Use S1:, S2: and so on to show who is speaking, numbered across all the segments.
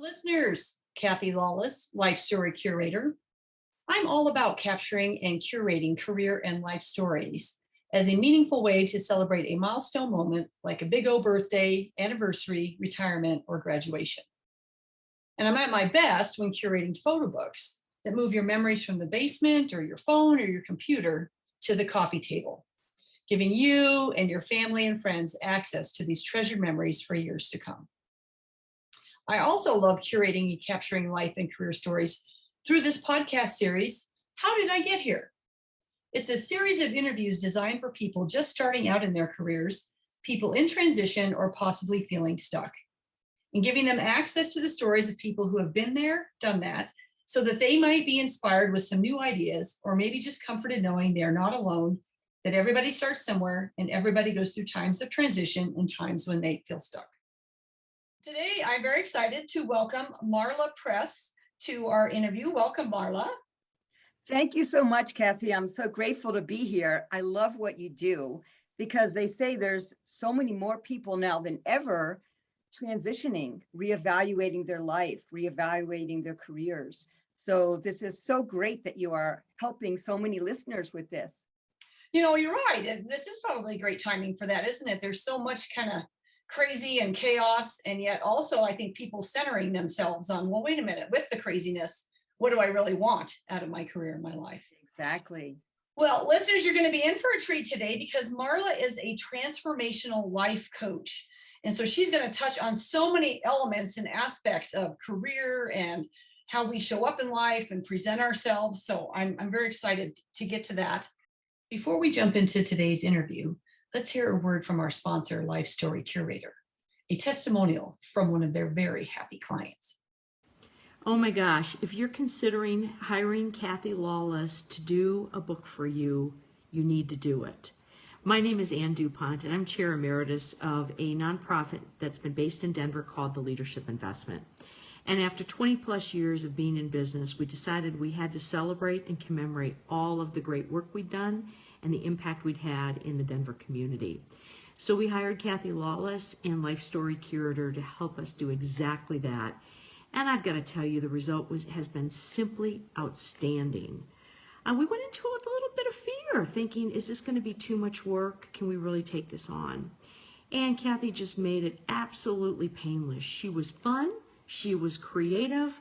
S1: listeners, Kathy Lawless, Life Story Curator. I'm all about capturing and curating career and life stories as a meaningful way to celebrate a milestone moment like a big O birthday, anniversary, retirement, or graduation. And I'm at my best when curating photo books that move your memories from the basement or your phone or your computer to the coffee table, giving you and your family and friends access to these treasured memories for years to come. I also love curating and capturing life and career stories through this podcast series, How Did I Get Here? It's a series of interviews designed for people just starting out in their careers, people in transition, or possibly feeling stuck, and giving them access to the stories of people who have been there, done that, so that they might be inspired with some new ideas, or maybe just comforted knowing they're not alone, that everybody starts somewhere and everybody goes through times of transition and times when they feel stuck. Today, I'm very excited to welcome Marla Press to our interview. Welcome, Marla.
S2: Thank you so much, Kathy. I'm so grateful to be here. I love what you do because they say there's so many more people now than ever transitioning, reevaluating their life, reevaluating their careers. So this is so great that you are helping so many listeners with this.
S1: You know, you're right. And this is probably great timing for that, isn't it? There's so much kind of crazy and chaos. And yet also, I think people centering themselves on, well, wait a minute, with the craziness, what do I really want out of my career and my life?
S2: Exactly.
S1: Well, listeners, you're going to be in for a treat today because Marla is a transformational life coach. And so she's going to touch on so many elements and aspects of career and how we show up in life and present ourselves. So I'm very excited to get to that. Before we jump into today's interview, let's hear a word from our sponsor, Life Story Curator, a testimonial from one of their very happy clients.
S3: Oh my gosh, if you're considering hiring Kathy Lawless to do a book for you, you need to do it. My name is Ann DuPont, and I'm Chair Emeritus of a nonprofit that's been based in Denver called the Leadership Investment. And after 20 plus years of being in business, we decided we had to celebrate and commemorate all of the great work we'd done and the impact we'd had in the Denver community. So we hired Kathy Lawless and Life Story Curator to help us do exactly that. And I've got to tell you, the result has been simply outstanding. We went into it with a little bit of fear, thinking, is this going to be too much work? Can we really take this on? And Kathy just made it absolutely painless. She was fun. She was creative.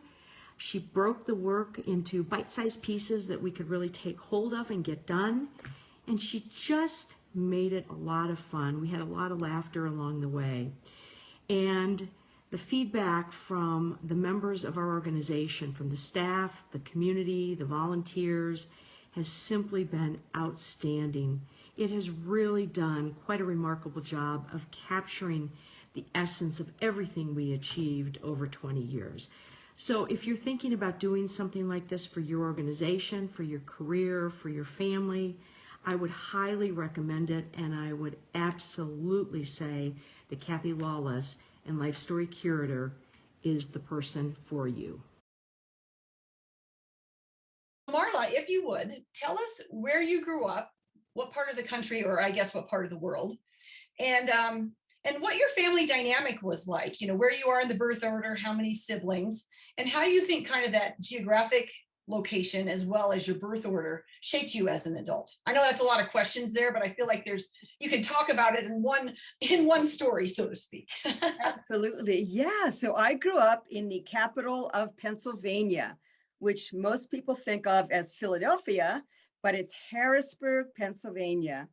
S3: She broke the work into bite-sized pieces that we could really take hold of and get done. And she just made it a lot of fun. We had a lot of laughter along the way. And the feedback from the members of our organization, from the staff, the community, the volunteers, has simply been outstanding. It has really done quite a remarkable job of capturing the essence of everything we achieved over 20 years. So if you're thinking about doing something like this for your organization, for your career, for your family, I would highly recommend it, and I would absolutely say that Kathy Lawless and Life Story Curator is the person for you.
S1: Marla, if you would, tell us where you grew up, what part of the country, or I guess what part of the world, and what your family dynamic was like, you know, where you are in the birth order, how many siblings, and how you think kind of that geographic location as well as your birth order shaped you as an adult. I know that's a lot of questions there, but I feel like you can talk about it in one story, so to speak.
S2: Absolutely. Yeah. So I grew up in the capital of Pennsylvania, which most people think of as Philadelphia, but it's Harrisburg, Pennsylvania,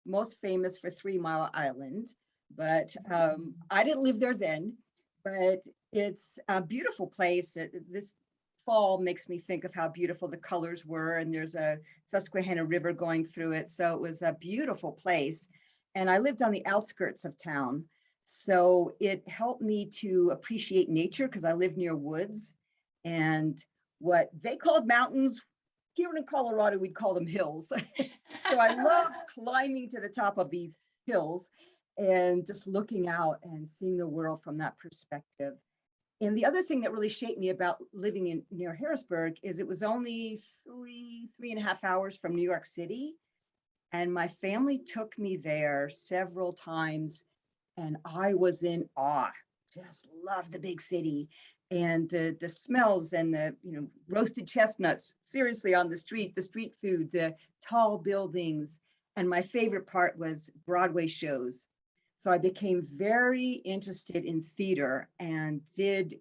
S2: most famous for 3 Mile Island. But I didn't live there then, but it's a beautiful place. This fall makes me think of how beautiful the colors were, and there's a Susquehanna River going through it. So it was a beautiful place. And I lived on the outskirts of town. So it helped me to appreciate nature because I live near woods, and what they called mountains, here in Colorado, we'd call them hills. So I love climbing to the top of these hills and just looking out and seeing the world from that perspective. And the other thing that really shaped me about living near Harrisburg is it was only three and a half hours from New York City. And my family took me there several times, and I was in awe. Just love the big city. and the smells and the roasted chestnuts, seriously, on the street food, the tall buildings. And my favorite part was Broadway shows. So I became very interested in theater and did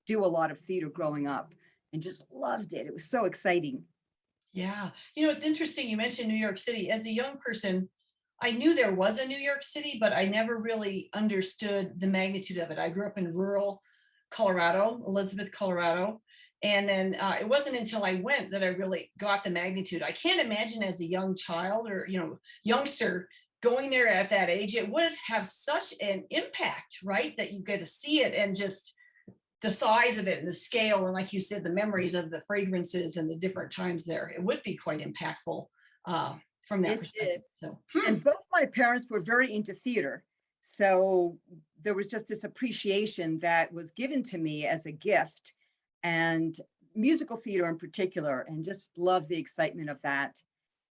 S2: do a lot of theater growing up and just loved it. It was so exciting.
S1: Yeah. It's interesting. You mentioned New York City. As a young person, I knew there was a New York City, but I never really understood the magnitude of it. I grew up in rural Colorado, Elizabeth, Colorado. And then it wasn't until I went that I really got the magnitude. I can't imagine as a young child or, youngster going there at that age, it would have such an impact, right? That you get to see it and just the size of it and the scale. And like you said, the memories of the fragrances and the different times there, it would be quite impactful from that
S2: It
S1: perspective.
S2: did.
S1: So,
S2: And both my parents were very into theater. So there was just this appreciation that was given to me as a gift, and musical theater in particular, and just love the excitement of that.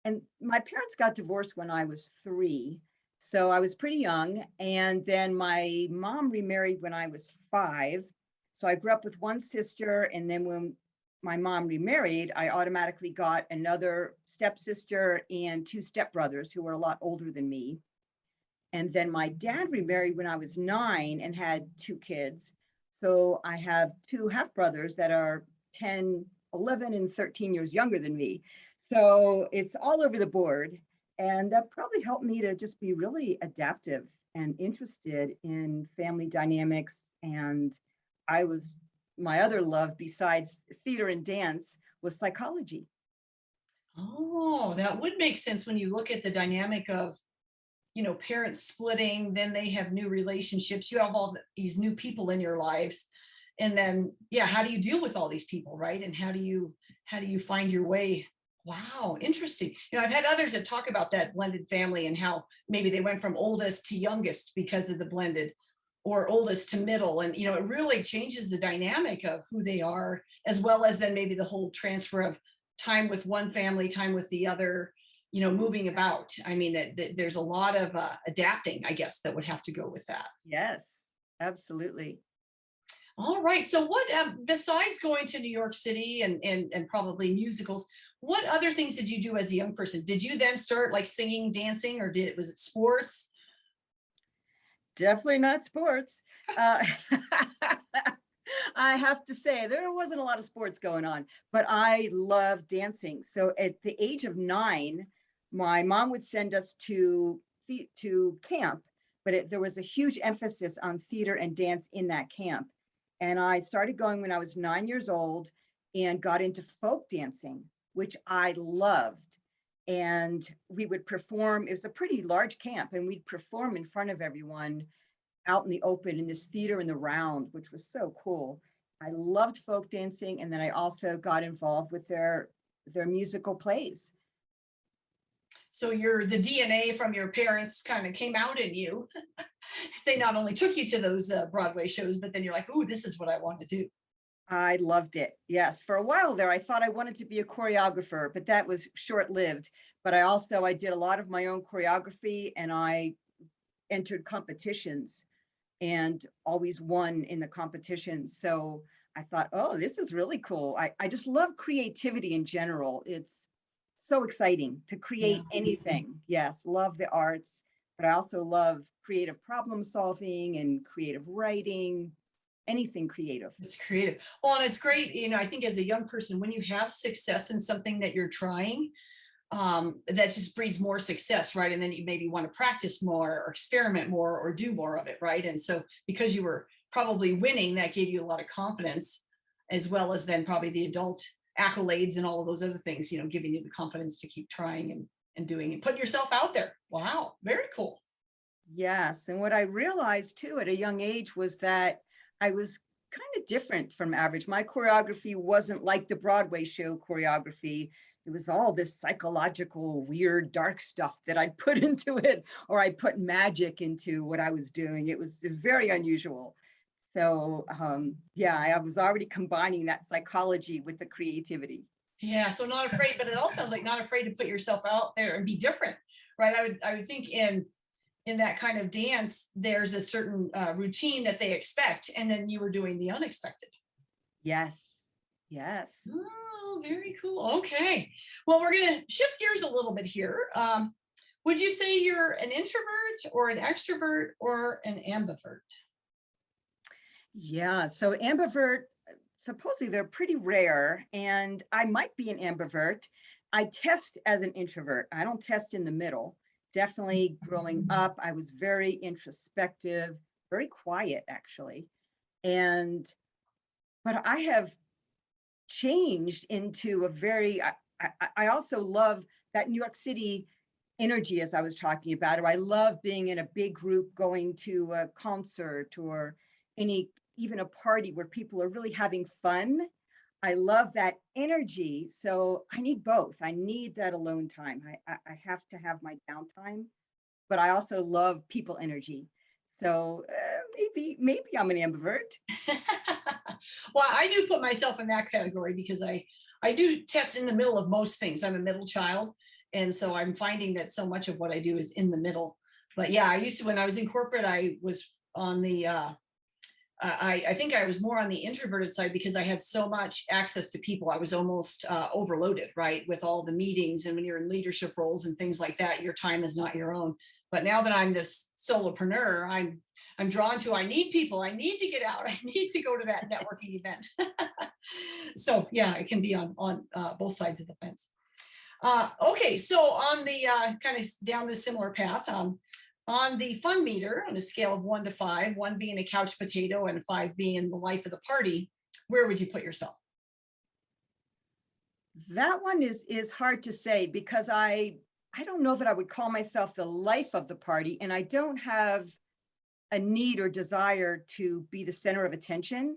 S2: And my parents got divorced when I was 3. So I was pretty young. And then my mom remarried when I was 5. So I grew up with one sister. And then when my mom remarried, I automatically got another stepsister and 2 stepbrothers who were a lot older than me. And then my dad remarried when I was 9 and had 2 kids. So I have 2 half brothers that are 10, 11, and 13 years younger than me. So it's all over the board. And that probably helped me to just be really adaptive and interested in family dynamics. And my other love besides theater and dance was psychology.
S1: oh, that would make sense when you look at the dynamic of, parents splitting, then they have new relationships. You have all these new people in your lives. And then, yeah, how do you deal with all these people, right? And how do you find your way? Wow, interesting. I've had others that talk about that blended family and how maybe they went from oldest to youngest because of the blended, or oldest to middle. And, it really changes the dynamic of who they are, as well as then maybe the whole transfer of time with one family, time with the other, moving about. I mean, that there's a lot of adapting, I guess, that would have to go with that.
S2: Yes, absolutely.
S1: All right. So what, besides going to New York City and probably musicals, what other things did you do as a young person? Did you then start like singing, dancing, or was it sports?
S2: Definitely not sports. Uh, I have to say, there wasn't a lot of sports going on, but I love dancing. So at the age of 9, my mom would send us to camp, but there was a huge emphasis on theater and dance in that camp. And I started going when I was 9 years old and got into folk dancing, which I loved. And we would perform. It was a pretty large camp, and we'd perform in front of everyone out in the open in this theater in the round, which was so cool. I loved folk dancing, and then I also got involved with their musical plays.
S1: So the DNA from your parents kind of came out in you. They not only took you to those Broadway shows, but then you're like, "Ooh, this is what I want to do."
S2: I loved it. Yes, for a while there, I thought I wanted to be a choreographer, but that was short-lived. But I did a lot of my own choreography, and I entered competitions and always won in the competition. So I thought, oh, this is really cool. I just love creativity in general. It's so exciting to create anything. Yes, love the arts, but I also love creative problem solving and creative writing, anything creative.
S1: It's creative. Well, and it's great. I think as a young person, when you have success in something that you're trying, that just breeds more success, right? And then you maybe want to practice more or experiment more or do more of it, right? And so because you were probably winning, that gave you a lot of confidence, as well as then probably the adult accolades and all of those other things, giving you the confidence to keep trying and doing and putting yourself out there. Wow, very cool.
S2: Yes. And what I realized too at a young age was that I was kind of different from average. My choreography wasn't like the Broadway show choreography. It was all this psychological, weird, dark stuff that I'd put into it, or I put magic into what I was doing. It was very unusual. So I was already combining that psychology with the creativity.
S1: Yeah, so not afraid, but it all sounds like not afraid to put yourself out there and be different, right? I would think in in that kind of dance, there's a certain routine that they expect, and then you were doing the unexpected.
S2: Yes. Yes.
S1: Oh, very cool. Okay. Well, we're going to shift gears a little bit here. Would you say you're an introvert or an extrovert or an ambivert?
S2: Yeah. So ambivert, supposedly they're pretty rare, and I might be an ambivert. I test as an introvert. I don't test in the middle. Definitely growing up, I was very introspective, very quiet actually. And, but I have changed into a very, I also love that New York City energy, as I was talking about, or I love being in a big group, going to a concert or any, even a party where people are really having fun. I love that energy. So I need both. I need that alone time. I have to have my downtime, but I also love people energy. So maybe I'm an ambivert.
S1: Well, I do put myself in that category because I do test in the middle of most things. I'm a middle child. And so I'm finding that so much of what I do is in the middle. But yeah, I used to, when I was in corporate, I was on the, I think I was more on the introverted side because I had so much access to people. I was almost overloaded, right? With all the meetings, and when you're in leadership roles and things like that, your time is not your own. But now that I'm this solopreneur, I'm drawn to, I need people, I need to get out, I need to go to that networking event. So yeah, it can be on both sides of the fence. Okay, so on the kind of down the similar path, on the fun meter, on a scale of 1 to 5, 1 being a couch potato and 5 being the life of the party, where would you put yourself?
S2: That one is hard to say because I don't know that I would call myself the life of the party, and I don't have a need or desire to be the center of attention,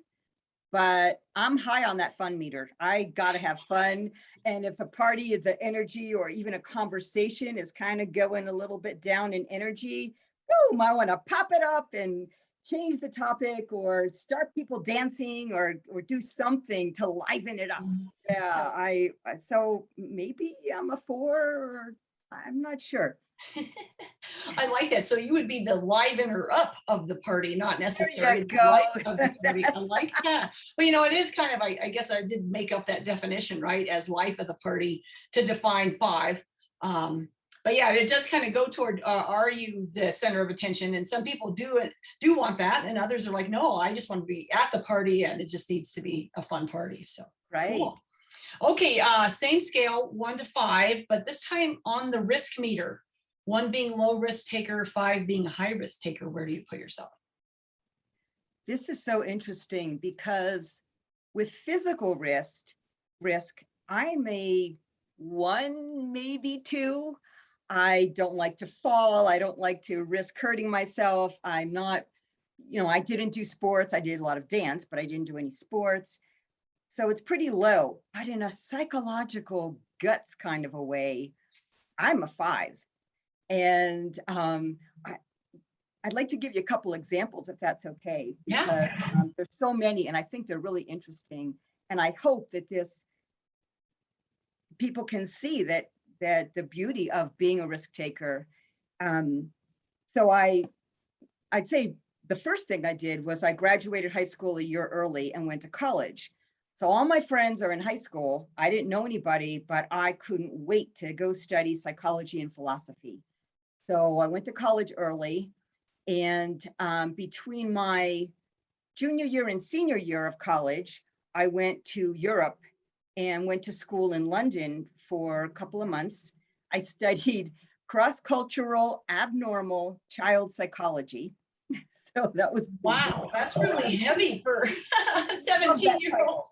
S2: but I'm high on that fun meter. I got to have fun. And if a party is the energy or even a conversation is kind of going a little bit down in energy, boom, I want to pop it up and change the topic or start people dancing or do something to liven it up. Yeah, so maybe I'm a 4 or I'm not sure.
S1: I like that. So you would be the livener up of the party, not necessarily the
S2: go.
S1: life of the party. I like that. But you know, it is kind of, I guess I did make up that definition, right, as life of the party to define 5. But yeah, it does kind of go toward, are you the center of attention? And some people do want that, and others are like, no, I just want to be at the party, and it just needs to be a fun party. So
S2: Right.
S1: cool. Okay, same scale, 1 to 5, but this time on the risk meter. 1 being low risk taker, 5 being a high risk taker. Where do you put yourself?
S2: This is so interesting because with physical risk, I'm a 1, maybe 2. I don't like to fall. I don't like to risk hurting myself. I'm not, I didn't do sports. I did a lot of dance, but I didn't do any sports. So it's pretty low, but in a psychological guts kind of a way, I'm a 5. And I'd like to give you a couple examples if that's okay, because
S1: Yeah.
S2: there's so many and I think they're really interesting. And I hope that people can see that the beauty of being a risk taker. So I'd say the first thing I did was I graduated high school a year early and went to college. So all my friends are in high school. I didn't know anybody, but I couldn't wait to go study psychology and philosophy. So I went to college early, and between my junior year and senior year of college, I went to Europe and went to school in London for a couple of months. I studied cross-cultural abnormal child psychology. So that was
S1: Wow, that's really heavy for a 17-year-old.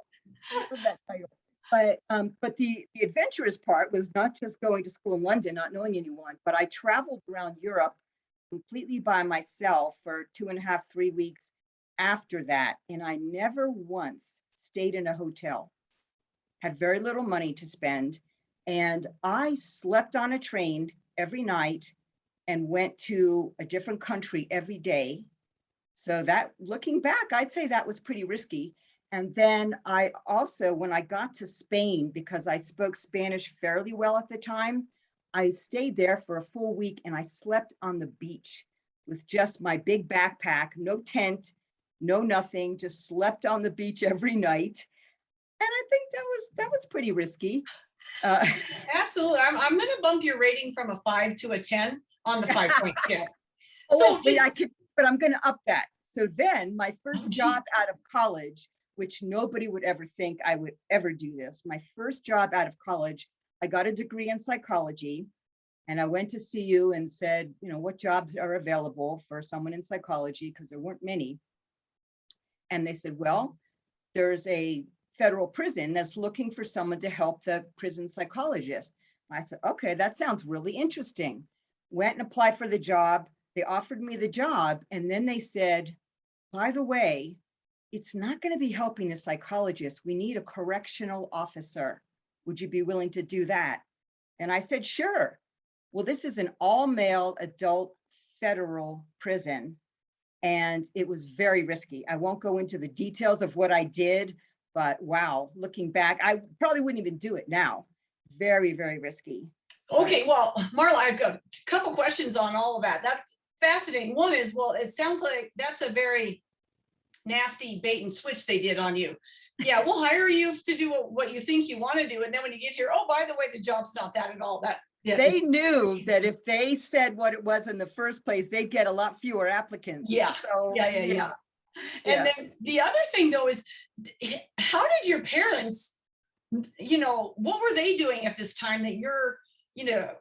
S2: I love that title. But the adventurous part was not just going to school in London, not knowing anyone, but I traveled around Europe completely by myself for 2.5, 3 weeks after that. And I never once stayed in a hotel, had very little money to spend. And I slept on a train every night and went to a different country every day. So that, looking back, I'd say that was pretty risky. And then I also, when I got to Spain, because I spoke Spanish fairly well at the time, I stayed there for a full week and I slept on the beach. with just my big backpack, no tent, no nothing, just slept on the beach every night. And I think that was pretty risky.
S1: Absolutely. I'm going to bump your rating from a 5 to a 10 on the 5-point scale.
S2: Oh, wait, but I'm going to up that. So then my first job out of college, which nobody would ever think I would ever do this. My first job out of college, I got a degree in psychology, and I went to CU and said, what jobs are available for someone in psychology, because there weren't many. And they said, well, there's a federal prison that's looking for someone to help the prison psychologist. I said, okay, that sounds really interesting. Went and applied for the job. They offered me the job. And then they said, by the way, it's not going to be helping the psychologist. We need a correctional officer. Would you be willing to do that? And I said, sure. Well, this is an all-male adult federal prison, and it was very risky. I won't go into the details of what I did, but wow, looking back, I probably wouldn't even do it now. Very, very risky.
S1: Okay, well, Marla, I've got a couple questions on all of that. That's fascinating. One is, well, it sounds like that's a very nasty bait and switch they did on you. Yeah, we'll hire you to do what you think you want to do. And then when you get here, oh, by the way, the job's not that at all.
S2: They knew that if they said what it was in the first place, they'd get a lot fewer applicants.
S1: Yeah.
S2: So,
S1: Yeah. And then the other thing though is, how did your parents, what were they doing at this time that you're,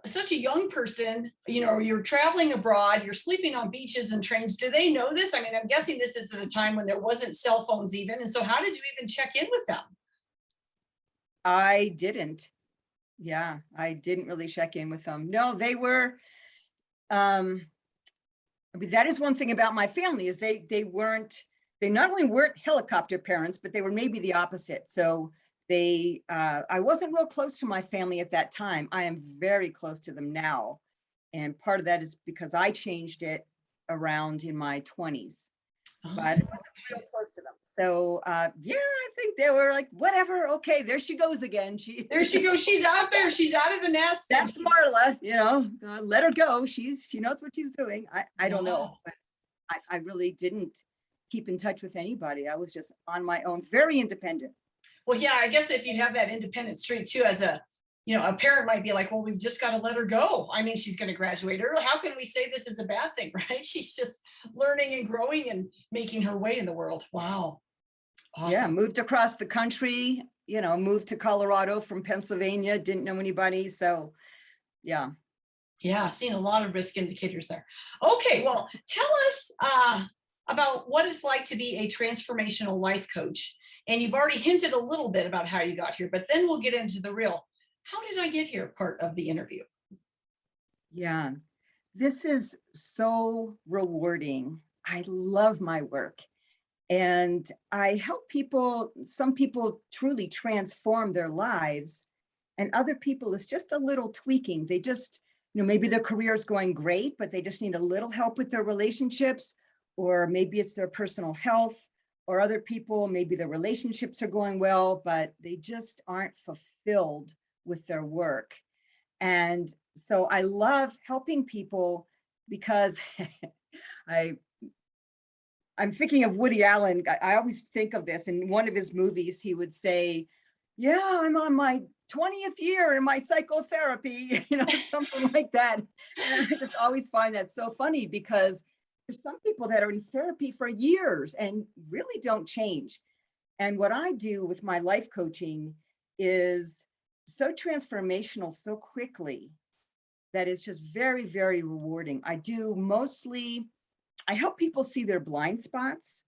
S1: such a young person, you're traveling abroad, you're sleeping on beaches and trains. Do they know this? I mean, I'm guessing this is at a time when there wasn't cell phones even. And so how did you even check in with them?
S2: I didn't. Yeah, I didn't really check in with them. No, they were, I mean, that is one thing about my family is they not only weren't helicopter parents, but they were maybe the opposite. So I wasn't real close to my family at that time. I am very close to them now. And part of that is because I changed it around in my 20s, but I wasn't real close to them. So yeah, I think they were like, whatever, okay, there she goes again.
S1: There she goes, she's out there, she's out of the nest.
S2: That's Marla, let her go. She knows what she's doing. I don't know, but I really didn't keep in touch with anybody. I was just on my own, very independent.
S1: Well, yeah, I guess if you have that independent streak too, as a parent might be like, well, we've just got to let her go. I mean, she's going to graduate early. How can we say this is a bad thing, right? She's just learning and growing and making her way in the world. Wow. Awesome.
S2: Yeah, moved across the country, moved to Colorado from Pennsylvania, didn't know anybody. So, yeah.
S1: Yeah, seeing a lot of risk indicators there. Okay, well, tell us about what it's like to be a transformational life coach. And you've already hinted a little bit about how you got here, but then we'll get into the real, how did I get here part of the interview?
S2: Yeah, this is so rewarding. I love my work. And I help people, some people truly transform their lives, and other people it's just a little tweaking. They just, maybe their career is going great, but they just need a little help with their relationships, or maybe it's their personal health, or other people, maybe their relationships are going well, but they just aren't fulfilled with their work. And so I love helping people because I'm thinking of Woody Allen. I always think of this. In one of his movies, he would say, yeah, I'm on my 20th year in my psychotherapy, something like that. And I just always find that so funny because there's some people that are in therapy for years and really don't change. And what I do with my life coaching is so transformational so quickly that it's just very, very rewarding. I help people see their blind spots.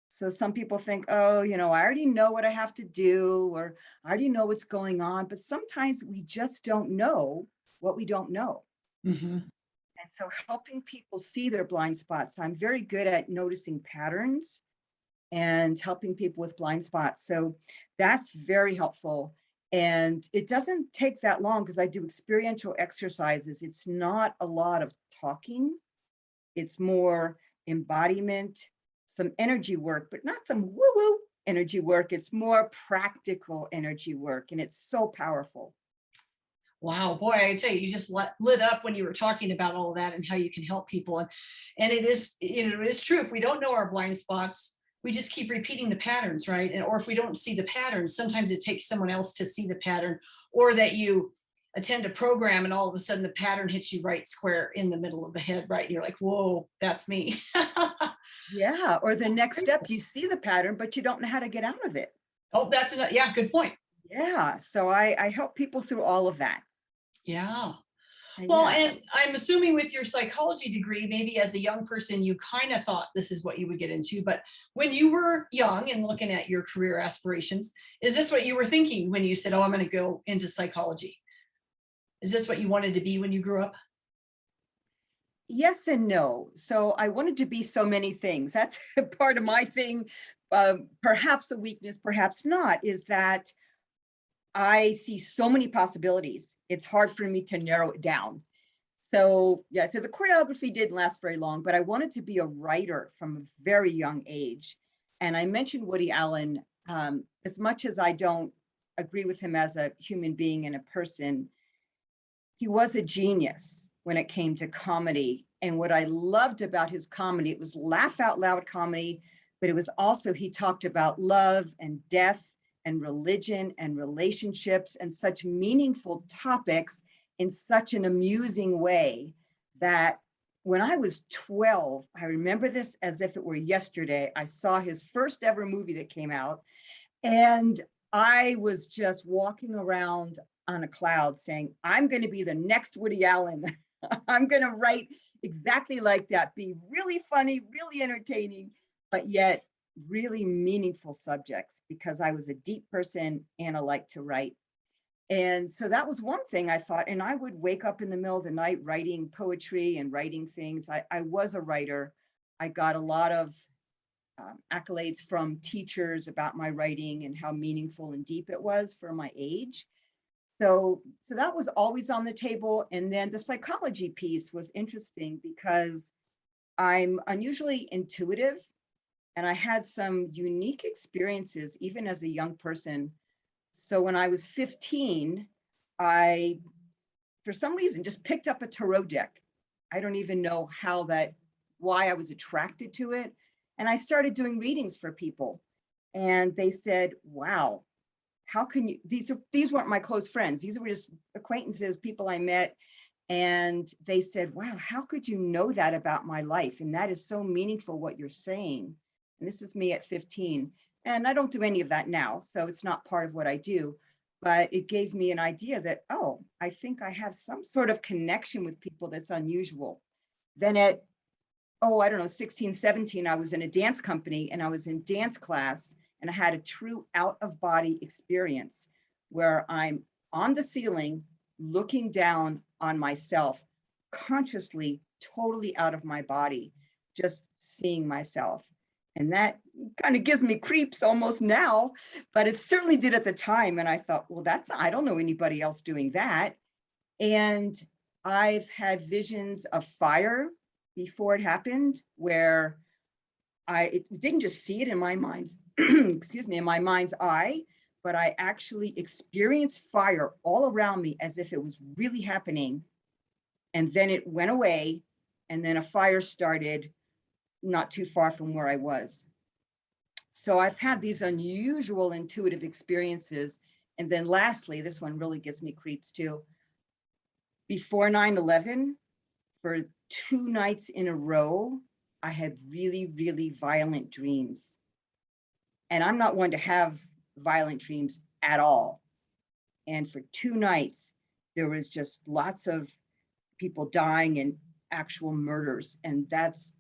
S2: So some people think, oh, I already know what I have to do, or I already know what's going on. But sometimes we just don't know what we don't know.
S1: Mm-hmm.
S2: And so helping people see their blind spots, I'm very good at noticing patterns and helping people with blind spots. So that's very helpful. And it doesn't take that long because I do experiential exercises. It's not a lot of talking. It's more embodiment, some energy work, but not some woo-woo energy work. It's more practical energy work, and it's so powerful.
S1: Wow, boy, I tell you, you just lit up when you were talking about all of that and how you can help people. And it is, it is true. If we don't know our blind spots, we just keep repeating the patterns, right? And or if we don't see the patterns, sometimes it takes someone else to see the pattern, or that you attend a program and all of a sudden the pattern hits you right square in the middle of the head, right? And you're like, whoa, that's me.
S2: Yeah. Or the next step, you see the pattern, but you don't know how to get out of it.
S1: Oh, that's enough. Yeah, good point.
S2: Yeah. So I help people through all of that.
S1: Yeah.
S2: And
S1: Well,
S2: yeah.
S1: and I'm assuming with your psychology degree, maybe as a young person, you kind of thought this is what you would get into. But when you were young and looking at your career aspirations, is this what you were thinking when you said, oh, I'm going to go into psychology? Is this what you wanted to be when you grew up?
S2: Yes and no. So I wanted to be so many things. That's part of my thing. Perhaps a weakness, perhaps not, is that I see so many possibilities. It's hard for me to narrow it down. So yeah, so the choreography didn't last very long, but I wanted to be a writer from a very young age. And I mentioned Woody Allen. As much as I don't agree with him as a human being and a person, he was a genius when it came to comedy. And what I loved about his comedy, it was laugh out loud comedy, but it was also, he talked about love and death and religion and relationships and such meaningful topics in such an amusing way that when I was 12, I remember this as if it were yesterday. I saw his first ever movie that came out, and I was just walking around on a cloud saying, I'm going to be the next Woody Allen. I'm going to write exactly like that, be really funny, really entertaining, but yet really meaningful subjects, because I was a deep person and I like to write. And so that was one thing I thought, and I would wake up in the middle of the night writing poetry and writing things. I was a writer. I got a lot of accolades from teachers about my writing and how meaningful and deep it was for my age. So that was always on the table. And then the psychology piece was interesting because I'm unusually intuitive, and I had some unique experiences even as a young person. So when I was 15, I, for some reason, just picked up a tarot deck. I don't even know why I was attracted to it. And I started doing readings for people. And they said, wow, how can you, these weren't my close friends. These were just acquaintances, people I met. And they said, wow, how could you know that about my life? And that is so meaningful what you're saying. And this is me at 15. And I don't do any of that now, so it's not part of what I do. But it gave me an idea that, oh, I think I have some sort of connection with people that's unusual. Then at, I don't know, 16, 17, I was in a dance company and I was in dance class, and I had a true out of body experience where I'm on the ceiling looking down on myself, consciously, totally out of my body, just seeing myself. And that kind of gives me creeps almost now, but it certainly did at the time. And I thought, well, I don't know anybody else doing that. And I've had visions of fire before it happened, where I didn't just see it in my mind's, excuse me, in my mind's eye, but I actually experienced fire all around me as if it was really happening. And then it went away, and then a fire started not too far from where I was. So I've had these unusual intuitive experiences. And then lastly, this one really gives me creeps too. Before 9/11, for 2 nights in a row, I had really, really violent dreams. And I'm not one to have violent dreams at all. And for 2 nights, there was just lots of people dying and actual murders. And that's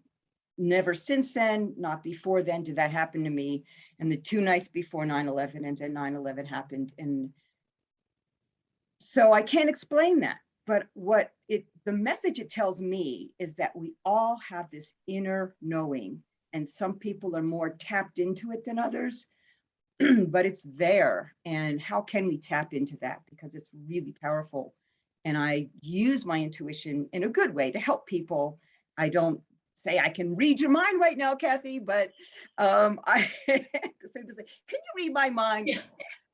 S2: never since then, not before then, did that happen to me. And the 2 nights before 9/11, and then 9/11 happened. And so I can't explain that. But the message it tells me is that we all have this inner knowing, and some people are more tapped into it than others, but it's there. And how can we tap into that? Because it's really powerful. And I use my intuition in a good way to help people. I don't say I can read your mind right now, Kathy, but I say, can you read my mind?
S1: Yeah.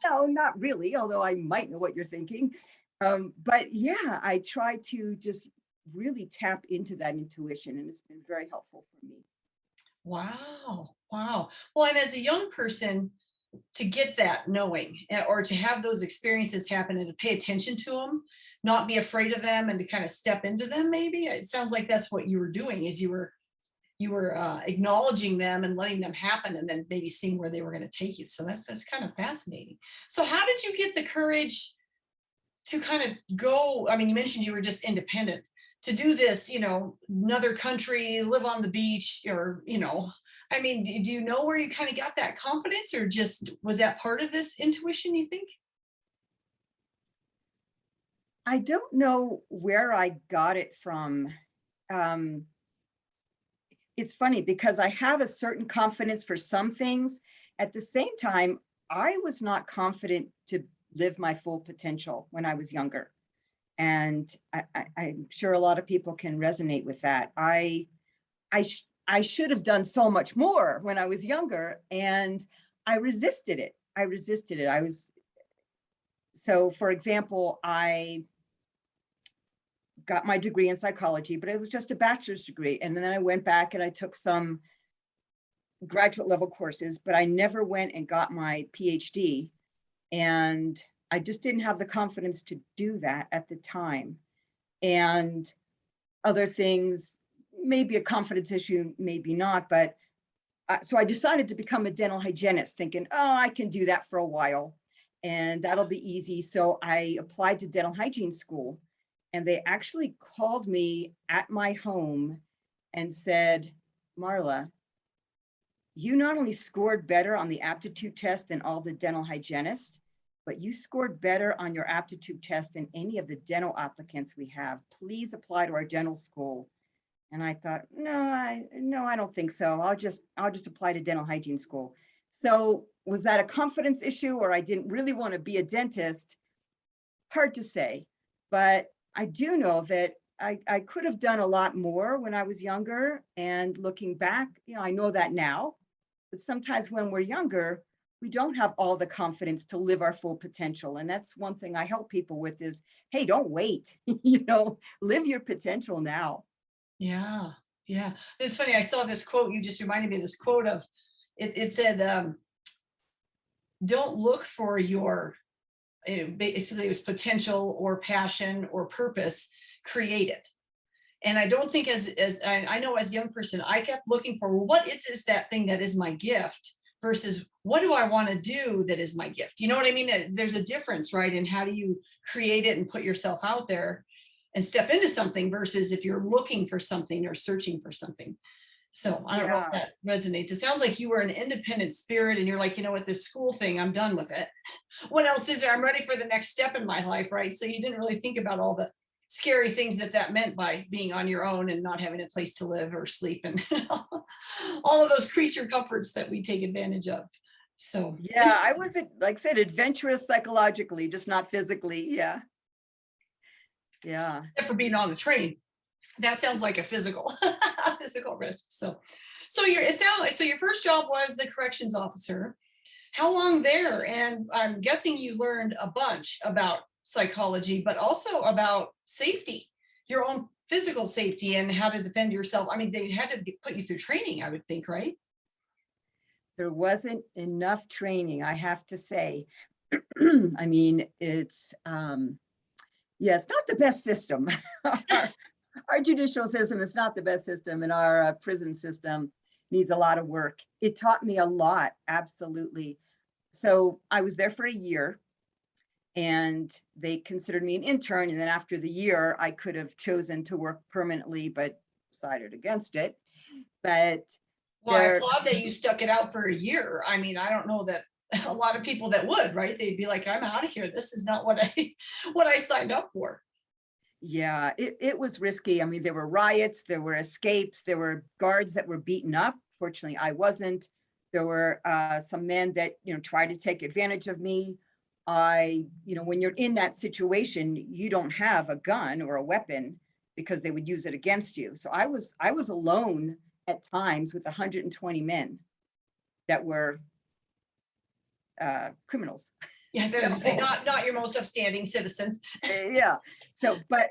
S2: No, not really, although I might know what you're thinking. But yeah, I try to just really tap into that intuition, and it's been very helpful for me.
S1: Wow. Wow. Well, and as a young person, to get that knowing or to have those experiences happen and to pay attention to them, not be afraid of them and to kind of step into them, maybe it sounds like that's what you were doing is you were acknowledging them and letting them happen and then maybe seeing where they were going to take you. So that's kind of fascinating. So how did you get the courage to kind of go? I mean, you mentioned you were just independent to do this, another country, live on the beach, or, I mean, do you know where you kind of got that confidence, or just was that part of this intuition, you think?
S2: I don't know where I got it from. Um, it's funny because I have a certain confidence for some things. At the same time, I was not confident to live my full potential when I was younger. And I'm sure a lot of people can resonate with that. I should have done so much more when I was younger, and I resisted it. So for example, I got my degree in psychology, but it was just a bachelor's degree. And then I went back and I took some graduate level courses, but I never went and got my PhD. And I just didn't have the confidence to do that at the time. And other things, maybe a confidence issue, maybe not, but so I decided to become a dental hygienist, thinking, oh, I can do that for a while and that'll be easy. So I applied to dental hygiene school, and they actually called me at my home and said, Marla, you not only scored better on the aptitude test than all the dental hygienists, but you scored better on your aptitude test than any of the dental applicants we have. Please apply to our dental school. And I thought, no, I don't think so. I'll just apply to dental hygiene school. So was that a confidence issue, or I didn't really want to be a dentist? Hard to say, but I do know that I could have done a lot more when I was younger. And looking back, I know that now. But sometimes when we're younger, we don't have all the confidence to live our full potential. And that's one thing I help people with is, hey, don't wait, live your potential now.
S1: Yeah. Yeah. It's funny. I saw this quote. You just reminded me of this quote of it said, don't look for your, basically it was potential or passion or purpose, create it. And I don't think as I know as a young person, I kept looking for, well, what is that thing that is my gift versus what do I want to do that is my gift? You know what I mean? There's a difference, right? And how do you create it and put yourself out there and step into something versus if you're looking for something or searching for something. So I don't know if that resonates. It sounds like you were an independent spirit and you're like, with this school thing, I'm done with it. What else is there? I'm ready for the next step in my life, right? So you didn't really think about all the scary things that meant by being on your own and not having a place to live or sleep and all of those creature comforts that we take advantage of. So
S2: yeah, I wasn't, like I said, adventurous psychologically, just not physically. Yeah.
S1: Except for being on the train. That sounds like a physical risk. So your first job was the corrections officer. How long there? And I'm guessing you learned a bunch about psychology, but also about safety, your own physical safety and how to defend yourself. I mean, they had to put you through training, I would think, right?
S2: There wasn't enough training, I have to say. I mean, it's not the best system. Our judicial system is not the best system, and our prison system needs a lot of work. It taught me a lot, absolutely. So I was there for a year, and they considered me an intern. And then after the year, I could have chosen to work permanently, but decided against it. But
S1: well, I applaud that you stuck it out for a year. I mean, I don't know that a lot of people that would, right? They'd be like, I'm out of here. This is not what I signed up for.
S2: Yeah, it was risky. I mean, there were riots, there were escapes, there were guards that were beaten up. Fortunately, I wasn't. There were some men that, tried to take advantage of me. When you're in that situation, you don't have a gun or a weapon because they would use it against you. So I was alone at times with 120 men that were criminals.
S1: Yeah, I was gonna say, not your most upstanding citizens.
S2: Yeah. So, but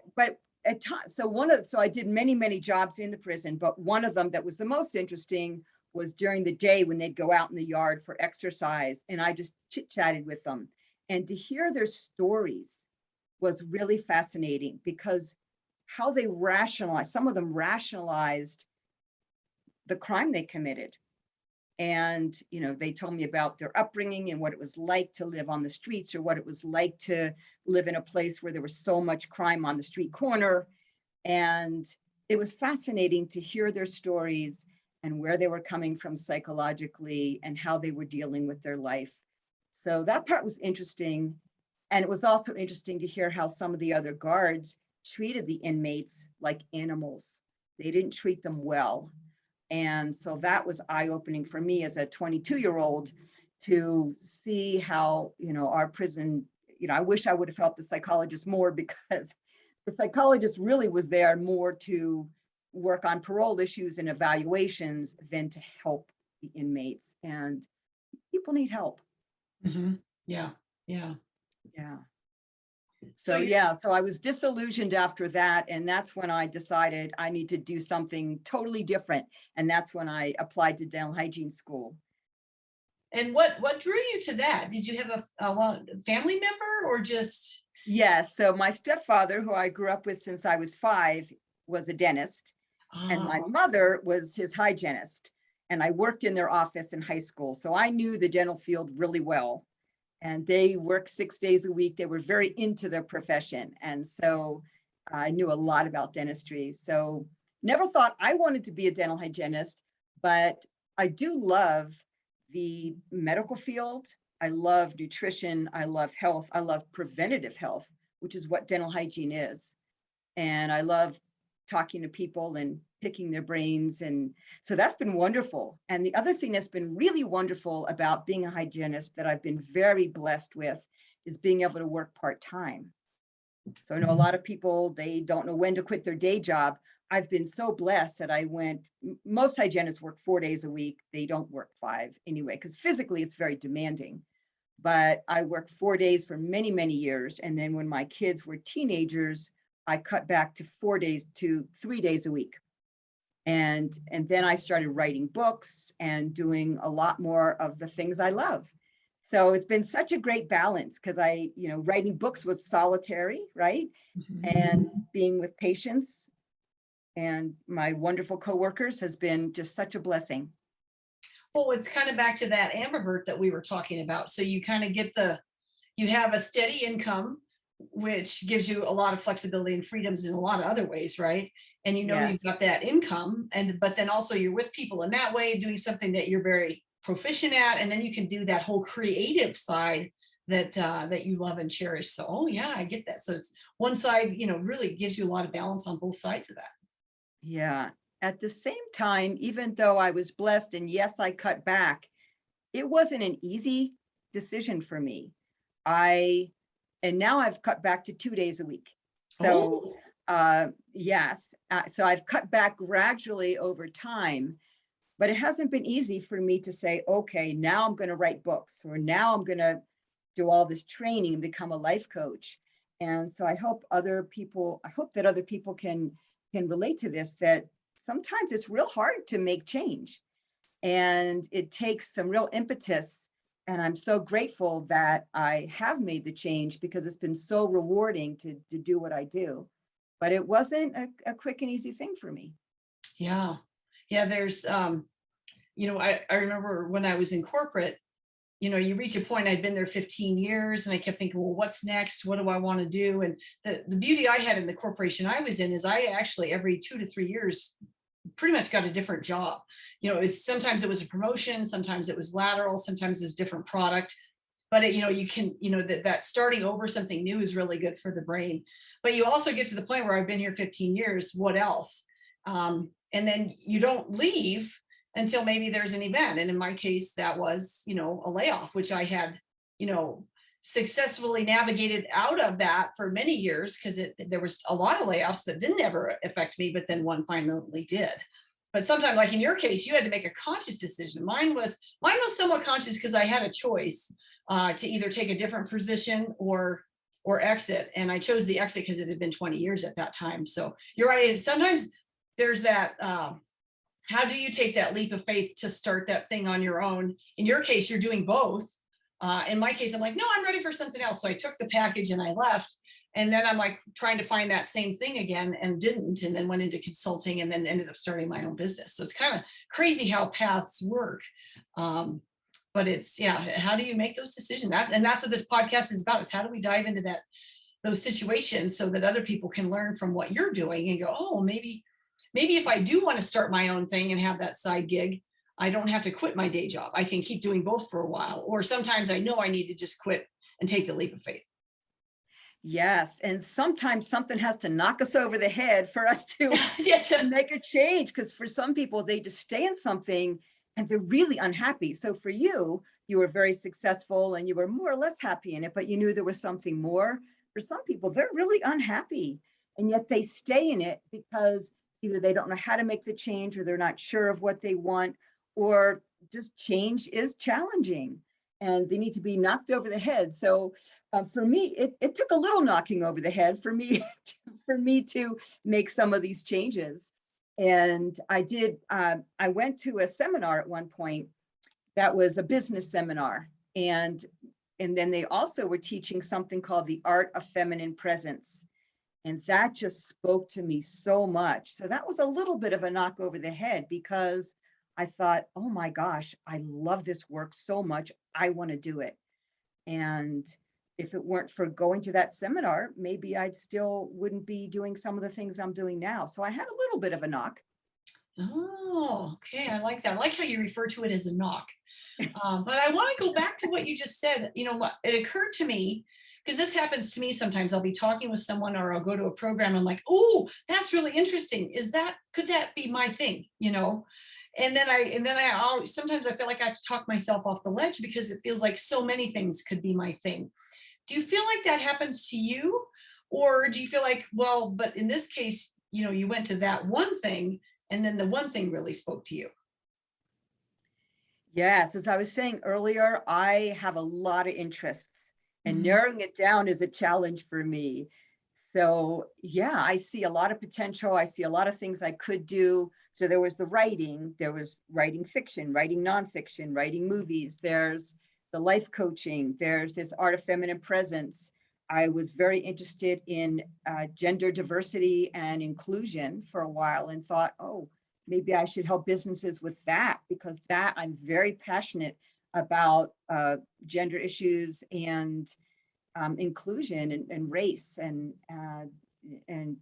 S2: at times, so I did many jobs in the prison, but one of them that was the most interesting was during the day when they'd go out in the yard for exercise, and I just chit-chatted with them. And to hear their stories was really fascinating, because how they rationalized, some of them rationalized the crime they committed. And, they told me about their upbringing and what it was like to live on the streets, or what it was like to live in a place where there was so much crime on the street corner. And it was fascinating to hear their stories and where they were coming from psychologically and how they were dealing with their life. So that part was interesting. And it was also interesting to hear how some of the other guards treated the inmates like animals. They didn't treat them well. And so that was eye-opening for me as a 22-year-old to see how, our prison, I wish I would have helped the psychologist more, because the psychologist really was there more to work on parole issues and evaluations than to help the inmates. And people need help.
S1: Mhm. Yeah. Yeah.
S2: Yeah.
S1: So
S2: So I was disillusioned after that. And that's when I decided I need to do something totally different. And that's when I applied to dental hygiene school.
S1: and what drew you to that? Did you have a family member, or just?
S2: Yes. So my stepfather, who I grew up with since I was 5, was a dentist, and my
S1: Oh,
S2: mother was his hygienist. And I worked in their office in high school. So I knew the dental field really well. And they worked 6 days a week. They were very into their profession. And so I knew a lot about dentistry. So never thought I wanted to be a dental hygienist, but I do love the medical field. I love nutrition. I love health. I love preventative health, which is what dental hygiene is. And I love talking to people and picking their brains. And so that's been wonderful. And the other thing that's been really wonderful about being a hygienist that I've been very blessed with is being able to work part-time. So I know a lot of people, they don't know when to quit their day job. I've been so blessed that most hygienists work 4 days a week. They don't work 5 anyway, because physically it's very demanding. But I worked 4 days for many years. And then when my kids were teenagers, I cut back to 4 days to 3 days a week. And then I started writing books and doing a lot more of the things I love. So it's been such a great balance, because writing books was solitary, right? And being with patients and my wonderful coworkers has been just such a blessing.
S1: well, it's kind of back to that ambivert that we were talking about. So you kind of you have a steady income, which gives you a lot of flexibility and freedoms in a lot of other ways, right? And you've
S2: Yes.
S1: got that income, but then also you're with people in that way, doing something that you're very proficient at, and then you can do that whole creative side that you love and cherish. So, oh yeah, I get that. So it's one side, really gives you a lot of balance on both sides of that.
S2: Yeah. At the same time, even though I was blessed and yes, I cut back, it wasn't an easy decision for me. And now I've cut back to 2 days a week. So, yes. So I've cut back gradually over time, but it hasn't been easy for me to say, okay, now I'm going to write books, or now I'm going to do all this training and become a life coach. And so I hope that other people can relate to this, that sometimes it's real hard to make change and it takes some real impetus. And I'm so grateful that I have made the change, because it's been so rewarding to do what I do. But it wasn't a quick and easy thing for me.
S1: Yeah. Yeah. There's, I remember when I was in corporate, you reach a point, I'd been there 15 years and I kept thinking, well, what's next? What do I want to do? And the beauty I had in the corporation I was in is I actually every 2 to 3 years pretty much got a different job. Sometimes it was a promotion, sometimes it was lateral, sometimes it was different product. But you can, that starting over something new is really good for the brain. But you also get to the point where I've been here 15 years. What else? And then you don't leave until maybe there's an event. And in my case, that was, a layoff, which I had, successfully navigated out of that for many years, because there was a lot of layoffs that didn't ever affect me, but then one finally did. But sometimes, like in your case, you had to make a conscious decision. Mine was somewhat conscious because I had a choice, to either take a different position or exit. And I chose the exit because it had been 20 years at that time. So you're right. Sometimes there's that, how do you take that leap of faith to start that thing on your own? In your case, you're doing both. In my case, I'm like, no, I'm ready for something else. So I took the package and I left. And then I'm like trying to find that same thing again and didn't, and then went into consulting and then ended up starting my own business. So it's kind of crazy how paths work. But it's, yeah, how do you make those decisions? That's what this podcast is about, is how do we dive into those situations so that other people can learn from what you're doing and go, oh, maybe if I do want to start my own thing and have that side gig, I don't have to quit my day job. I can keep doing both for a while. Or sometimes I know I need to just quit and take the leap of faith.
S2: Yes, and sometimes something has to knock us over the head for us to,
S1: Yes.
S2: to make a change, because for some people, they just stay in something and they're really unhappy. So for you, you were very successful and you were more or less happy in it, but you knew there was something more. For some people, they're really unhappy, and yet they stay in it because either they don't know how to make the change, or they're not sure of what they want, or just change is challenging and they need to be knocked over the head. So for me, it took a little knocking over the head for me to make some of these changes. And I did, I went to a seminar at one point that was a business seminar. And then they also were teaching something called the art of feminine presence. And that just spoke to me so much. So that was a little bit of a knock over the head, because I thought, oh my gosh, I love this work so much. I want to do it. And if it weren't for going to that seminar, maybe I'd still wouldn't be doing some of the things I'm doing now. So I had a little bit of a knock.
S1: Oh, okay. I like that. I like how you refer to it as a knock. But I want to go back to what you just said. You know what? It occurred to me, because this happens to me sometimes. I'll be talking with someone or I'll go to a program. I'm like, oh, that's really interesting. Could that be my thing? You know? And then sometimes I feel like I have to talk myself off the ledge, because it feels like so many things could be my thing. Do you feel like that happens to you? Or do you feel like, well, but in this case, you went to that one thing and then the one thing really spoke to you?
S2: Yes, as I was saying earlier, I have a lot of interests, and
S1: Mhm.
S2: narrowing it down is a challenge for me. So yeah, I see a lot of potential. I see a lot of things I could do. So there was the writing, there was writing fiction, writing nonfiction, writing movies, there's the life coaching, there's this art of feminine presence. I was very interested in gender diversity and inclusion for a while, and thought, oh, maybe I should help businesses with that, because that I'm very passionate about gender issues and inclusion and race and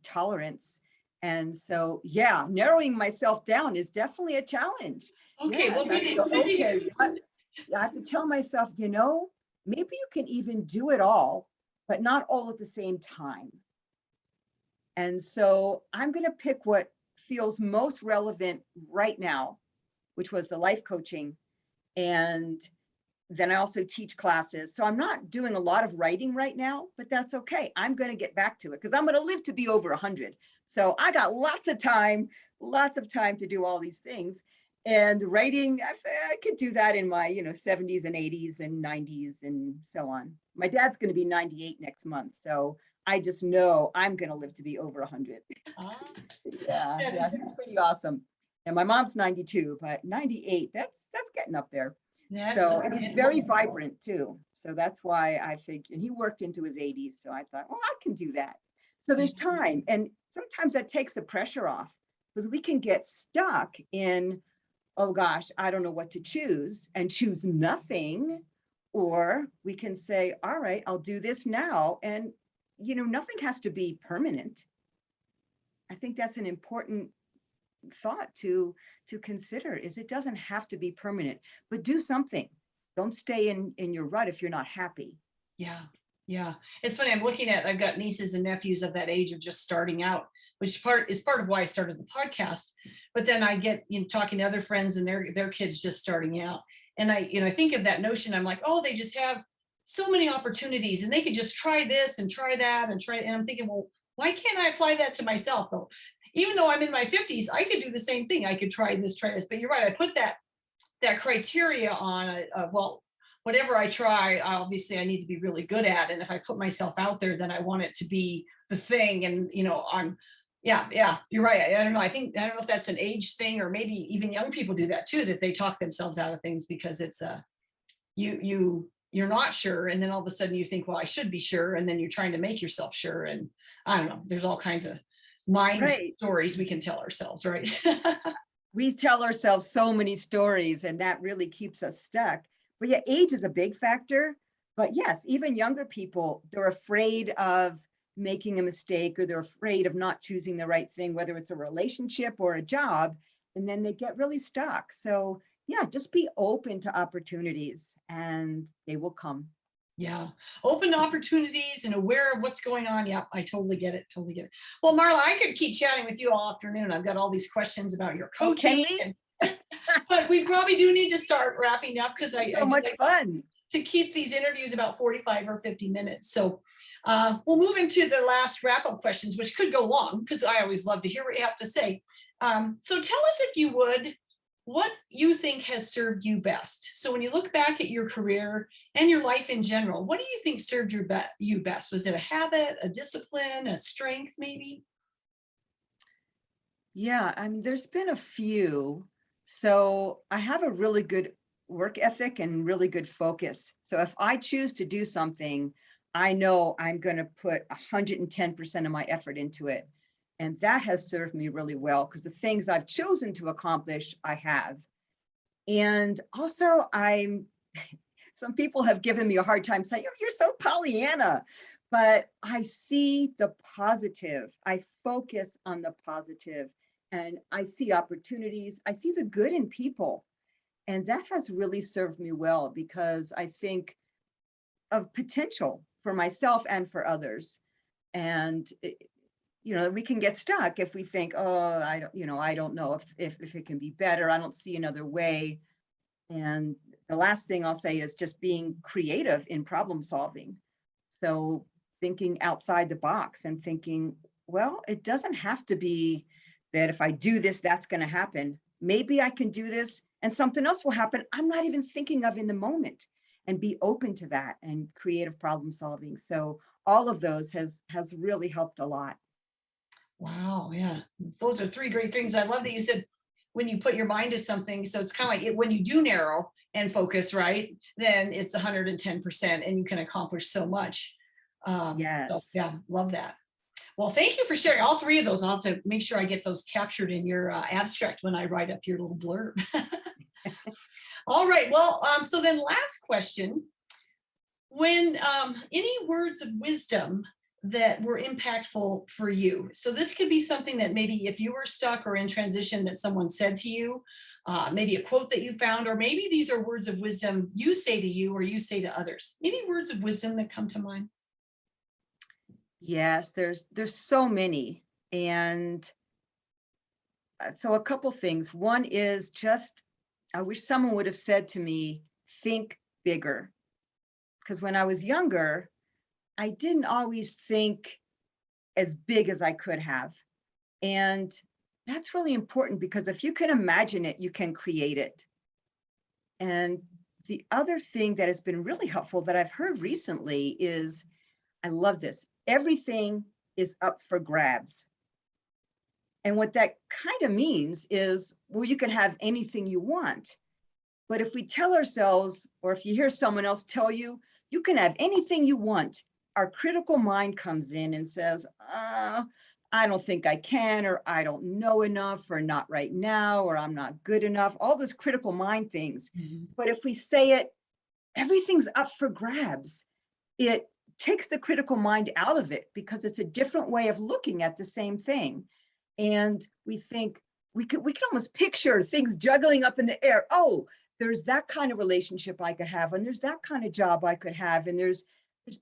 S2: tolerance. And so, yeah, narrowing myself down is definitely a challenge.
S1: Okay,
S2: Yes,
S1: well,
S2: I have to go, okay, what? I have to tell myself, maybe you can even do it all, but not all at the same time. And so I'm going to pick what feels most relevant right now, which was the life coaching. And then I also teach classes. So I'm not doing a lot of writing right now, but that's okay. I'm going to get back to it, because I'm going to live to be over 100. So I got lots of time to do all these things. And writing, I could do that in my 70s and 80s and 90s and so on. My dad's going to be 98 next month. So I just know I'm going to live to be over 100.
S1: Ah,
S2: Yeah,
S1: Yes.
S2: it's pretty awesome. And my mom's 92, but 98, that's getting up there.
S1: That's
S2: So, and he's very vibrant too. So that's why I think, and he worked into his 80s. So I thought, well, I can do that. So there's time. And sometimes that takes the pressure off, because we can get stuck in, oh gosh, I don't know what to choose, and choose nothing. Or we can say, all right, I'll do this now. And, nothing has to be permanent. I think that's an important thought to consider, is it doesn't have to be permanent, but do something. Don't stay in your rut if you're not happy.
S1: Yeah. It's funny. I've got nieces and nephews of that age of just starting out, which is part of why I started the podcast. But then I get talking to other friends and their kids just starting out. And I think of that notion. I'm like, oh, they just have so many opportunities and they could just try this and try that and try. And I'm thinking, well, why can't I apply that to myself though? Even though I'm in my 50s, I could do the same thing. I could try this. But you're right. I put that criteria on well, whatever I try, obviously I need to be really good at. And if I put myself out there, then I want it to be the thing. And, yeah, you're right. I don't know. I don't know if that's an age thing, or maybe even young people do that too, that they talk themselves out of things because it's you're not sure. And then all of a sudden you think, well, I should be sure. And then you're trying to make yourself sure. And I don't know, there's all kinds of mind
S2: Right.
S1: stories we can tell ourselves, right?
S2: We tell ourselves so many stories, and that really keeps us stuck. But yeah, age is a big factor. But yes, even younger people, they're afraid of making a mistake, or they're afraid of not choosing the right thing, whether it's a relationship or a job, and then they get really stuck. So yeah, just be open to opportunities and they will come.
S1: Yeah. Open to opportunities and aware of what's going on. Yeah, I totally get it. Totally get it. Well, Marla, I could keep chatting with you all afternoon. I've got all these questions about your
S2: Oh, can
S1: coaching.
S2: we?
S1: But we probably do need to start wrapping up, because I
S2: So
S1: do
S2: much
S1: like
S2: fun.
S1: to keep these interviews about 45 or 50 minutes. So we'll move into the last wrap-up questions, which could go long because I always love to hear what you have to say. So tell us, if you would, what you think has served you best. So when you look back at your career and your life in general, what do you think served you best? Was it a habit, a discipline, a strength, maybe?
S2: Yeah, I mean, there's been a few. So I have a really good work ethic and really good focus. So if I choose to do something, I know I'm going to put 110% of my effort into it. And that has served me really well, because the things I've chosen to accomplish, I have. And also, some people have given me a hard time saying, "Oh, you're so Pollyanna," but I see the positive. I focus on the positive, and I see opportunities. I see the good in people. And that has really served me well, because I think of potential for myself and for others. And we can get stuck if we think, oh, I don't know if it can be better. I don't see another way. And the last thing I'll say is just being creative in problem solving. So thinking outside the box and thinking, well, it doesn't have to be that if I do this, that's going to happen. Maybe I can do this and something else will happen I'm not even thinking of in the moment, and be open to that and creative problem solving. So all of those has really helped a lot.
S1: Wow, yeah. Those are three great things. I love that you said when you put your mind to something. So it's kind of like when you do narrow and focus, right? Then it's 110% and you can accomplish so much. So
S2: Yes.
S1: yeah, love that. Well, thank you for sharing all three of those. I'll have to make sure I get those captured in your abstract when I write up your little blurb. All right. Well, so then last question. When any words of wisdom that were impactful for you? So this could be something that maybe if you were stuck or in transition that someone said to you, maybe a quote that you found, or maybe these are words of wisdom you say to you or you say to others. Maybe words of wisdom that come to mind.
S2: Yes, there's so many. And so a couple things. One is just, I wish someone would have said to me, think bigger. Because when I was younger, I didn't always think as big as I could have. And that's really important, because if you can imagine it, you can create it. And the other thing that has been really helpful that I've heard recently is, I love this, everything is up for grabs. And what that kind of means is, well, you can have anything you want. But if we tell ourselves, or if you hear someone else tell you, you can have anything you want, our critical mind comes in and says, I don't think I can, or I don't know enough, or not right now, or I'm not good enough, all those critical mind things.
S1: Mm-hmm.
S2: But if we say it, everything's up for grabs, it takes the critical mind out of it, because it's a different way of looking at the same thing. And we think, we can almost picture things juggling up in the air. Oh, there's that kind of relationship I could have, and there's that kind of job I could have, and there's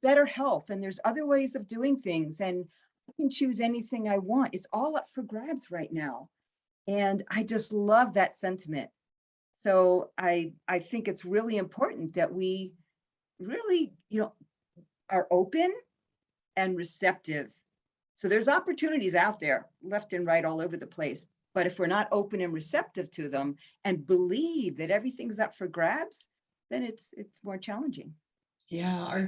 S2: better health, and there's other ways of doing things, and I can choose anything I want. It's all up for grabs right now. And I just love that sentiment. So I think it's really important that we really, are open and receptive. So there's opportunities out there left and right all over the place. But if we're not open and receptive to them and believe that everything's up for grabs, then it's more challenging.
S1: Yeah,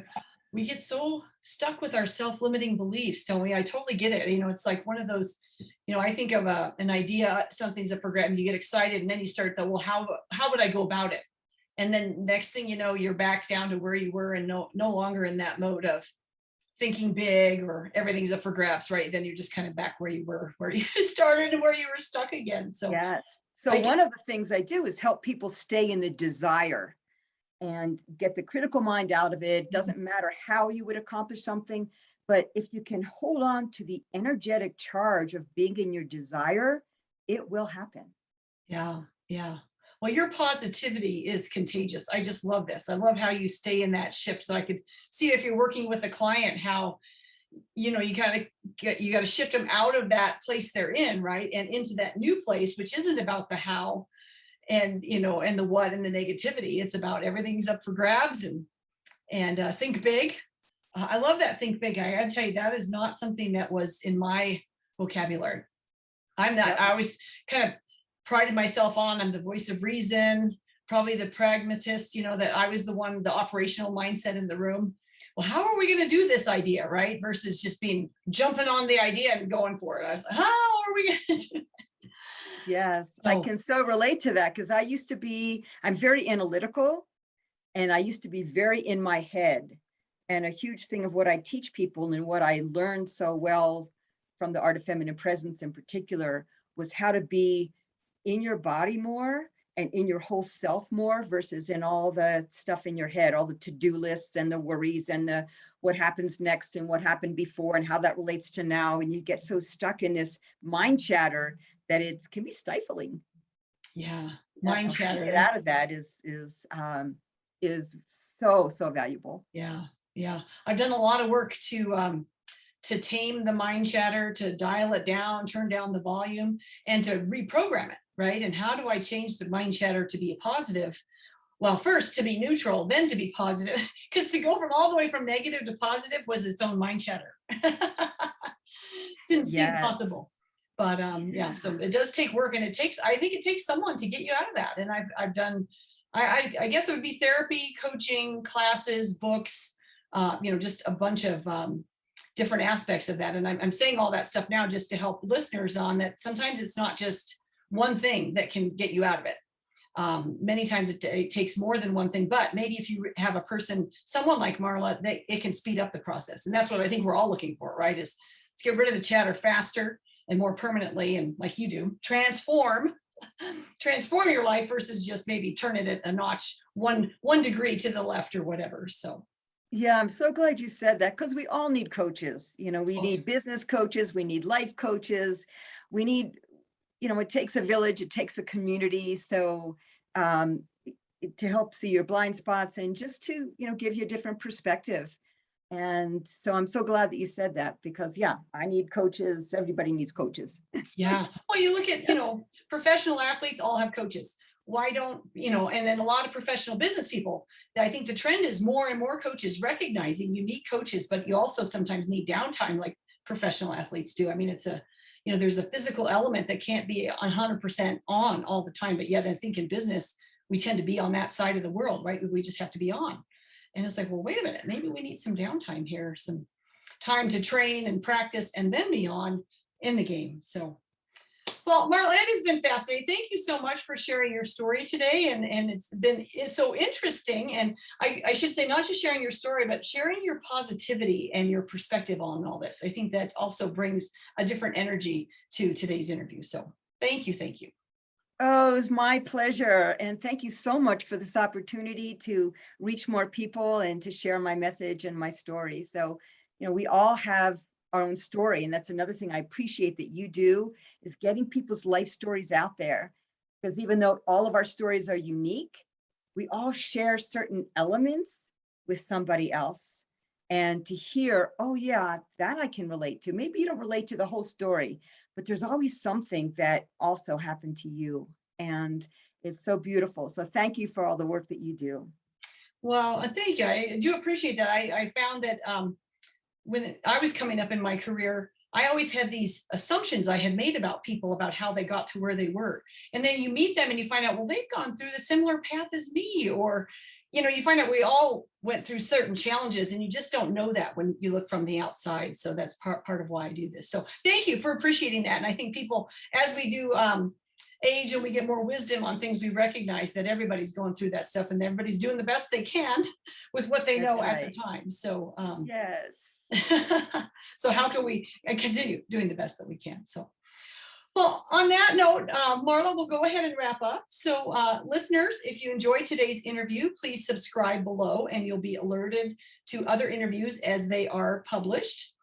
S1: we get so stuck with our self-limiting beliefs, don't we? I totally get it. It's like one of those, I think of an idea, something's up for grabs, and you get excited, and then you start well, how would I go about it? And then next thing you know, you're back down to where you were, and no longer in that mode of thinking big or everything's up for grabs, right? Then you're just kind of back where you were, where you started and where you were stuck again. So
S2: yes. So one of the things I do is help people stay in the desire and get the critical mind out of it. Doesn't matter how you would accomplish something, but if you can hold on to the energetic charge of being in your desire, it will happen.
S1: Yeah. Well, your positivity is contagious. I just love this. I love how you stay in that shift. So I could see if you're working with a client, how, you gotta shift them out of that place they're in, right? And into that new place, which isn't about the how and, and the what and the negativity. It's about everything's up for grabs and think big. I love that think big. I gotta tell you, that is not something that was in my vocabulary. I'm not, I always kind of prided myself on, I'm the voice of reason, probably the pragmatist, that I was the operational mindset in the room. Well, how are we going to do this idea, right? Versus just jumping on the idea and going for it. I was like, how are we going to do it?
S2: Yes, I can so relate to that because I'm very analytical, and I used to be very in my head. And a huge thing of what I teach people and what I learned so well from the art of feminine presence in particular was how to be in your body more and in your whole self more versus in all the stuff in your head, all the to-do lists and the worries and the what happens next and what happened before and how that relates to now. And you get so stuck in this mind chatter that it can be stifling.
S1: Yeah, mind chatter.
S2: Get out of that is so valuable.
S1: Yeah. I've done a lot of work to tame the mind chatter, to dial it down, turn down the volume, and to reprogram it, right? And how do I change the mind chatter to be a positive? Well, first to be neutral, then to be positive, because to go all the way from negative to positive was its own mind chatter. Didn't seem possible. But yeah, so it does take work, and I think it takes someone to get you out of that. And I've done, I guess it would be therapy, coaching, classes, books, just a bunch of different aspects of that. And I'm saying all that stuff now just to help listeners on that. Sometimes it's not just one thing that can get you out of it. Many times it takes more than one thing, but maybe if you have someone like Marla, it can speed up the process. And that's what I think we're all looking for, right? Is let's get rid of the chatter faster and more permanently. And like you do, transform your life versus just maybe turn it a notch, one degree to the left or whatever. So.
S2: Yeah, I'm so glad you said that because we all need coaches. We need business coaches, we need life coaches, we need, it takes a village, it takes a community. So to help see your blind spots and just to, give you a different perspective. And so I'm so glad that you said that because, yeah, I need coaches. Everybody needs coaches.
S1: Yeah. Well, you look at, professional athletes all have coaches. Why don't, and then a lot of professional business people, I think the trend is more and more coaches recognizing you need coaches, but you also sometimes need downtime like professional athletes do. I mean, it's there's a physical element that can't be 100% on all the time, but yet I think in business, we tend to be on that side of the world, right? We just have to be on. And it's like, well, wait a minute, maybe we need some downtime here, some time to train and practice and then be on in the game. So. Well, Marla, it has been fascinating. Thank you so much for sharing your story today. And it's so interesting. And I should say, not just sharing your story, but sharing your positivity and your perspective on all this. I think that also brings a different energy to today's interview. So thank you. Thank you.
S2: Oh, it was my pleasure. And thank you so much for this opportunity to reach more people and to share my message and my story. So, we all have our own story. And that's another thing I appreciate that you do is getting people's life stories out there. Because even though all of our stories are unique, we all share certain elements with somebody else. And to hear, oh yeah, that I can relate to. Maybe you don't relate to the whole story, but there's always something that also happened to you. And it's so beautiful. So thank you for all the work that you do.
S1: Well, thank you. I do appreciate that. I found that when I was coming up in my career, I always had these assumptions I had made about people, about how they got to where they were. And then you meet them and you find out, well, they've gone through the similar path as me, or, you find out we all went through certain challenges, and you just don't know that when you look from the outside. So that's part of why I do this. So thank you for appreciating that. And I think people, as we do age and we get more wisdom on things, we recognize that everybody's going through that stuff, and everybody's doing the best they can with what they know at the time. So
S2: Yes.
S1: so how can we continue doing the best that we can? So, well, on that note, Marla, we'll go ahead and wrap up. So listeners, if you enjoyed today's interview, please subscribe below and you'll be alerted to other interviews as they are published.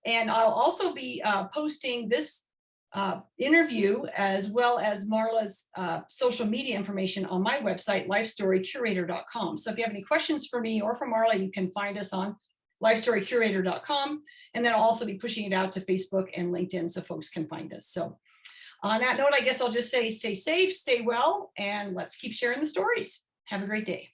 S1: And I'll also be posting this interview as well as Marla's social media information on my website, lifestorycurator.com. So if you have any questions for me or for Marla, you can find us on lifestorycurator.com. And then I'll also be pushing it out to Facebook and LinkedIn so folks can find us. So on that note, I guess I'll just say, stay safe, stay well, and let's keep sharing the stories. Have a great day.